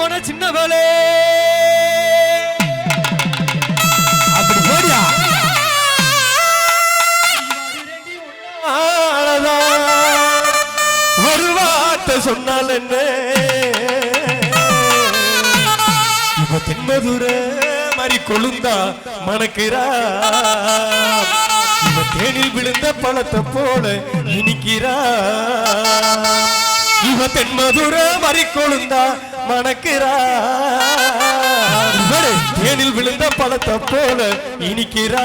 போன சின்னவளே அப்படி போடியா ஒரு வார்த்தை சொன்னால் என்ன இவ தென்மதுர மாதிரி கொழுந்தா மணக்கிறா இவ தேனில் விழுந்த பழத்தை போல இனிக்கிறா இவ தென்மதுர மாதிரி கொழுந்தா மணக்கிறா தேனில் விழுந்த பழத்தை போல இனிக்கிறா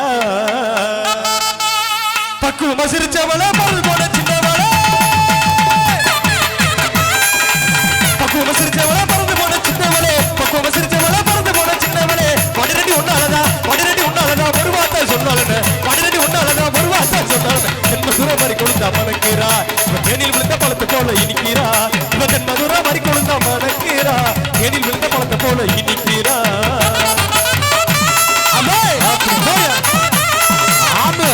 பக்குவமா சிரிச்சவள பருள் போன சின்னவள பக்குவமா சிரிச்சவள பறந்து போன சின்னவளே பக்குவமா சிரிச்சவள பறந்து போன சின்னவளே வடிரடி ஒன்னாலதா ஒரு வார்த்தை சொன்னாலன வடிரடி ஒன்னாலதா ஒரு வார்த்தை சொன்னாலன தென் மதுர மாதிரி கொழுந்தா மணக்கிறா இவ தேனில் விழுந்த பழத்தை போல இனிக்கிறா இவ தென் மதுர மாதிரி கொழுந்தா மணக்கிறா தேனில் விழுந்த பழத்தை போல இனிக்கிறா அம்மா அப்படி போயா ஆமா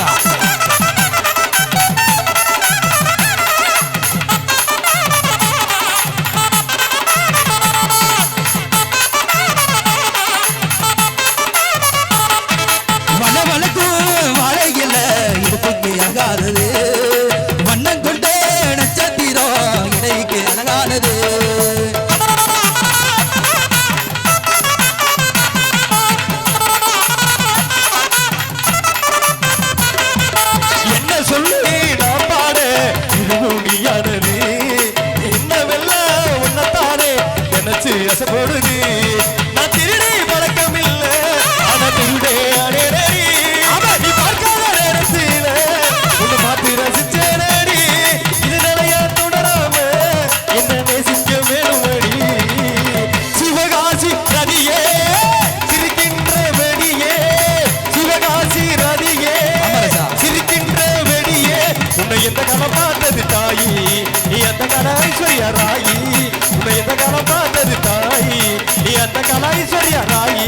வண்ணம் கொண்டே நட்சத்திரம் இடைக்கு அழகானது என்ன சொல்லி நான் பாட இருமுடியானது என்னவெல்லாம் உன்னத்தானே நினைச்சு அசைப்படுது நான் திருடி பழக்கம் இல்லை ஆனா திருடே அடேடி நீ பார்க்காத நேரத்தில உன்னை பார்த்து ரசிச்சேனடி இது நிலையா தொடராம என்ன நேசிக்க வேணுமடி சிவகாசி ரதியே சிரிக்கின்ற வெடியே சிவகாசி ரதியே சிரிக்கின்ற வெடியே உன்னை எந்த காலம் பார்த்தது தாயி நீ அந்த கால ஐஸ்வர்யா ராயி உன்னை எந்த காலம் பார்த்தது தாயி நீ அந்த கால ஐஸ்வர்யா ராயி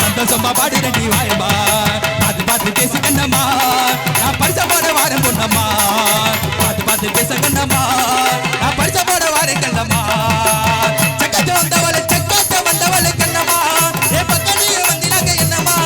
சந்தோஷமா பாடு ரெண்டி வாயமா பார்த்து பார்த்து பேச கண்ணம்மா நான் பரிச போட வாரம் பொண்ணம்மா பார்த்து பார்த்து பேச கண்ணம்மா நான் பரிச போட வாரம் கண்ணம்மா சக்கச்ச வந்தவளை கண்ணம்மா ஏ பக்கத்து வந்தினாங்க என்னம்மா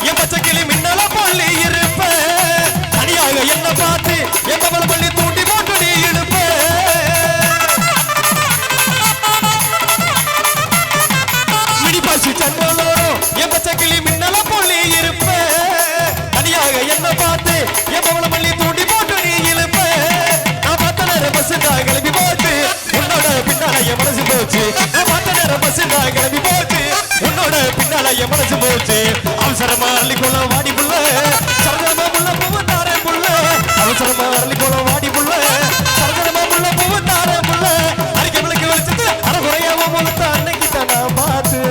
என் பச்சை கிளி மின்னல பள்ளி இருப்ப தனியாக என்ன பார்த்து என் பவள பள்ளி தூண்டி போட்டு நீ இழுப்ப மினிபாசி சண்டலோரம் என் பச்சை கிளி மின்னல பள்ளி இருப்ப தனியாக என்ன பார்த்து என் பவள பள்ளி தூண்டி போட்டு நீ இழுப்ப நான் பார்த்த நேரம் பஸ் தான் கிளம்பி போச்சு உன்னோட பின்னால என் மனசு போச்சு நான் பார்த்த நேரம் பஸ் தான் கிளம்பி போச்சு உன்னோட பின்னால என் மனசு போச்சு அவசரமா அள்ளிக்கொள்ள வாடி புள்ள சரதமா புள்ள பூவந்தாரே புள்ள அவசரமா அள்ளிக்கொள்ள வாடி புள்ள சரதமா புள்ள பூவந்தாரே புள்ள அரிக்க விளக்கு வெளிச்சத்து அறகுறையாம முழுத்த அன்னைக்கு தான் நான் பார்த்து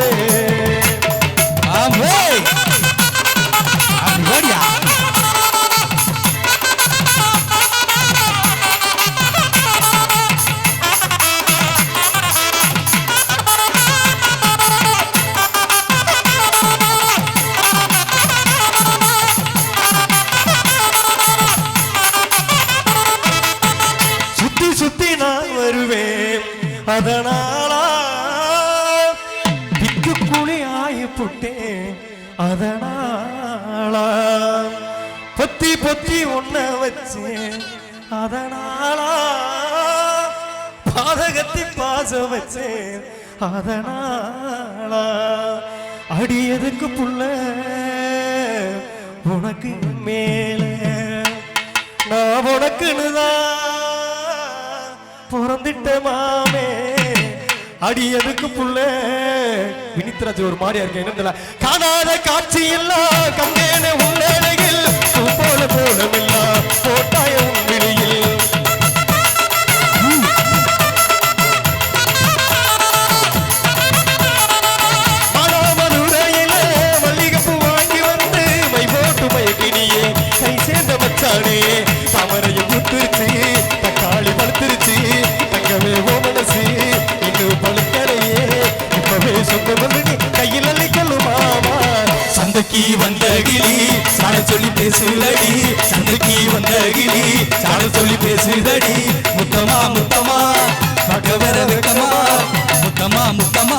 அதனாலா பொத்தி பொத்தி உன்ன வச்சேன் அதனாலா பாதகத்தி பாச வச்சேன் அதனாலா அடியதுக்கு புள்ள உனக்கு மேல நான் உனக்குன்னுதான் பிறந்திட்ட மாமே அடியதுக்கு புள்ள வினித்ராஜ் ஒரு மாதிரியா இருக்கு என்ன காணாத காட்சி எல்லாம் கண்டேன உள்ளடையில் போல போலமில்லா போட்டாய வெளியில் மதுரையில மல்லிகைப்பூ வாங்கி வந்து மை போட்டு மயக்கினியே கை சேர்ந்த மச்சானே தாமரையும் புத்துருச்சு தக்காளி பழுத்துருச்சு தங்கவே ஓ மனசு இன்னும் பழுக்கலையே இப்பவே சொந்த மல்லி கையில் அள்ளிக்கொள்ளும் மாமா சந்தைக்கு வந்த கிளி சாட சொல்லி பேசுதடி சந்தைக்கு வந்த கிளி சாட சொல்லி பேசுதடி முத்தமா முத்தமா பக்க வேற வெக்கமா முத்தமா முத்தமா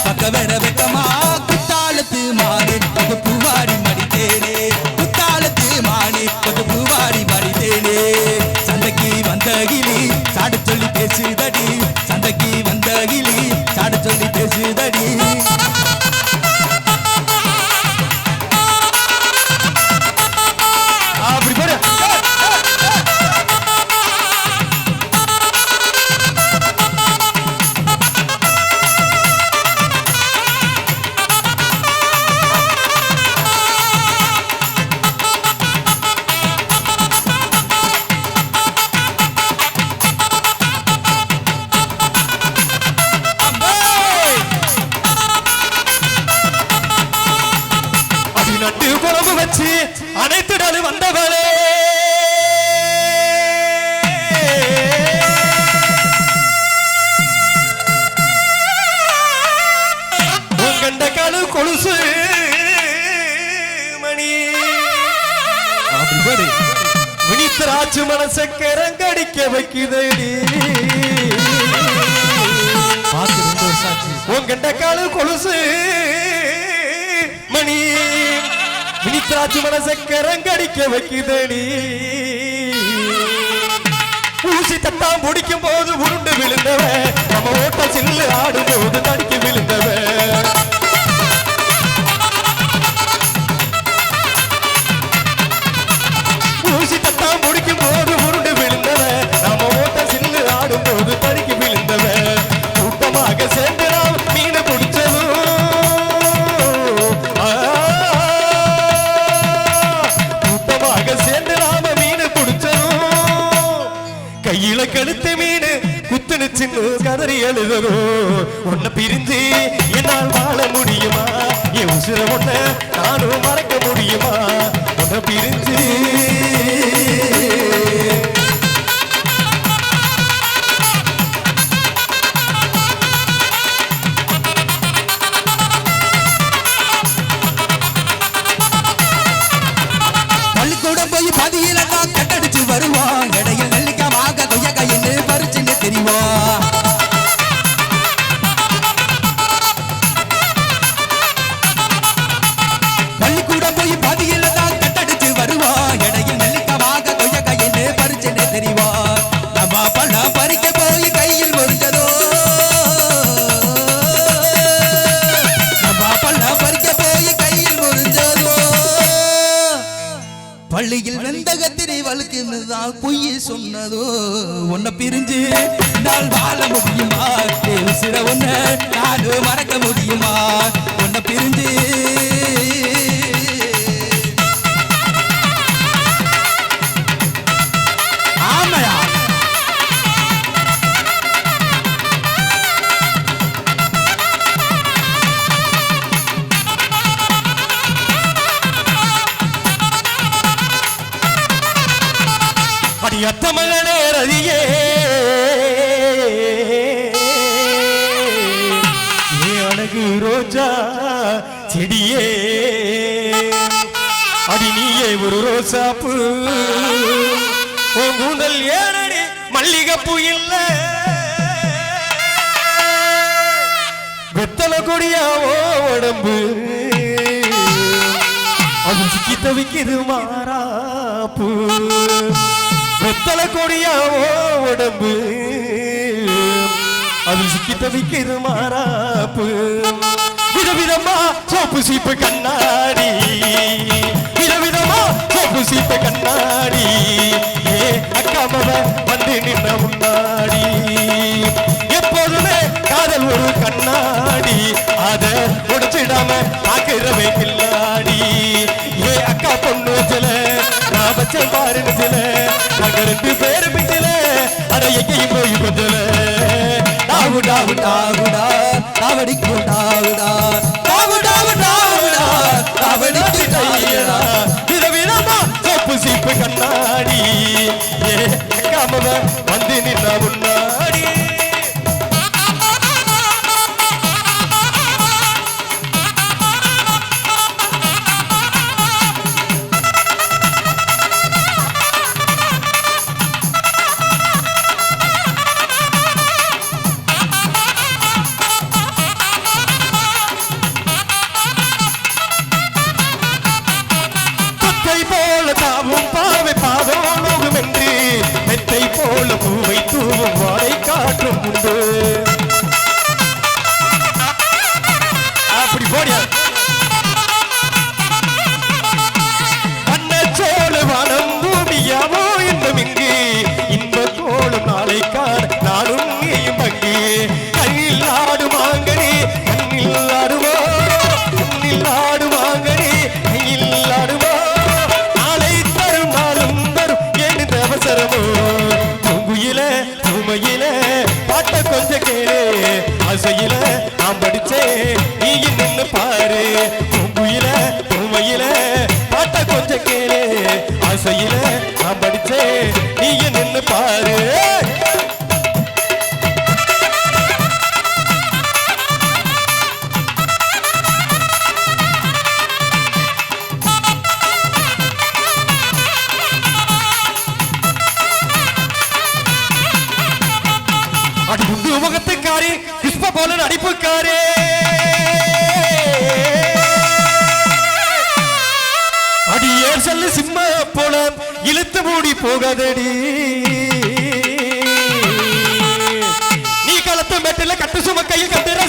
பக்க வேற வெக்கமா குத்தாலத்து மானே கொஞ்சம் பூவாடி மடித்தேனே குத்தாலத்து மானே கொஞ்சம் பூவாடி மடித்தேனே சந்தைக்கு வந்த கிளி சாட சொல்லி பேசுதடி சந்தைக்கு வந்த கிளி சாட சொல்லி பேசுதடி நட்டு குழம்பு வச்சு அனைத்துடல் வந்தவளே உங்கண்ட காலு கொலுசு மணி வினித்ராஜ் மனச கரங்கடிக்க வைக்குதடி உங்கண்ட காலு கொலுசு மணி வினித்ராஜ் மனச கரங்கடிக்க வைக்குதடி ஊசி தட்டாம் முடிக்கும் போது உருண்டு விழுந்தவ நம்ம ஓட்ட சில்லு ஆடும் போது தடிக்க விழுந்தவ ஊசி தட்டாம் முடிக்கும் போது உருண்டு விழுந்தவ நம்ம ஓட்ட சில்லு ஆடும் போது தடிக்க விழுந்தவ கூட்டமாக சேர்ந்து நாம் மீன் பிடிச்சதும் கையில கழுத்து மீன் குத்துனு சின்ன கதறி எழுதரோ உன்னை பிரிஞ்சு என்னால் வாழ முடியுமா என் உசிர ஒன்ன நானும் மறக்க முடியுமா உன்னை பிரிஞ்சு பள்ளிக்கூடம் போய் பதியில நான் கட்டடிச்சு வருவான் இடையில் நெல்லிக்காமாக கொய்ய கையின்னு பறிச்சுன்னு தெரிவா பள்ளிக்கூடம் போய் பதியில நான் கட்டடிச்சு வருவான் இடையில் நெல்லிக்காமாக கொய்ய கையின்னு பறிச்சுன்னு தெரிவா நம்ம பழம் பறிக்க போய் கையில் முறிஞ்சதோ நம்ம பழம் பறிக்க போய் கையில் முறிஞ்சதோ பள்ளியில் வெந்த கத்திரி வழுக்குதான் பொய் சொன்னதோ உன்னை பிரிஞ்சு நாள் வாழ முடியுமா சிற ஒன்ன நானும் மறக்க முடியுமா உன்னை பிரிஞ்சு ஆமையா அத்த மகனே ரதியே அழகு ரோஜா செடியே அடி நீயே ஒரு ரோசாப்பு உன் கூந்தல் ஏனடி மல்லிகைப்பூ இல்ல வெத்தலை கொடியாவோ உடம்பு சிக்கி தவிக்குது மாறாப்பு வெத்தலை கொடியாவோ உடம்பு அது சிக்கி தவிக்குது மாறாப்பு விதவிதமா சோப்பு சீப்பு கண்ணாடி விதவிதமா சோப்பு சீப்பு கண்ணாடி ஏ அக்காமவ வந்து நின்ன முன்னாடி எப்போதுமே காதல் ஒரு கண்ணாடி அத உடைச்சிடாம பாக்குறவே கில்லாடி ஏ அக்கா பொண்ணு வச்சல நான் வச்ச பாரு வச்சல நாங்க 2 பேரு பிச்சல அட எங்கேயும் போய் பச்சல டாவு டாவு டாவுடா டாவடிக்கு டாவுடா டாவு டாவு டாவுடா டாவடிக்கு டாவுடா விதவிதமா சோப்பு சீப்பு கண்ணாடி ஏ அக்காமவ வந்து நின்ன முன்னாடி போல தாவும் பாவை பாவம் நோகும் என்று மெத்தை போல பூவை தூவும் வாடை காற்றும் உண்டு அப்படி போடியா அன்னச்சோழ வானம் பூமியாவோ இன்னும் இங்கு இன்ப கோலம் நாளை காண நானும் நீயும் பங்கு கண்ணில் ஆடுவாங்கனே கண்ணில் ஆடுவோ கண்ணில் ஆடுவாங்கனே கையில் ஆடுவோ பூங்குயில பூமையில பாட்ட கொஞ்சம் கேளு ஆசையில நான் படிச்சேன் நீ நின்னு பாரு பூங்குயில பூமையில பாட்ட கொஞ்சம் கேளு ஆசையில நான் படிச்சேன் நீ நின்னு பாரு முகத்துக்காரி புஷ்ப போல நடிப்புக்காரே அடியே சொல்லு சிம்ம போல இழுத்து மூடி போகாதடி நீ களத்து மெட்டில கட்டு சும கையில் கட்டுற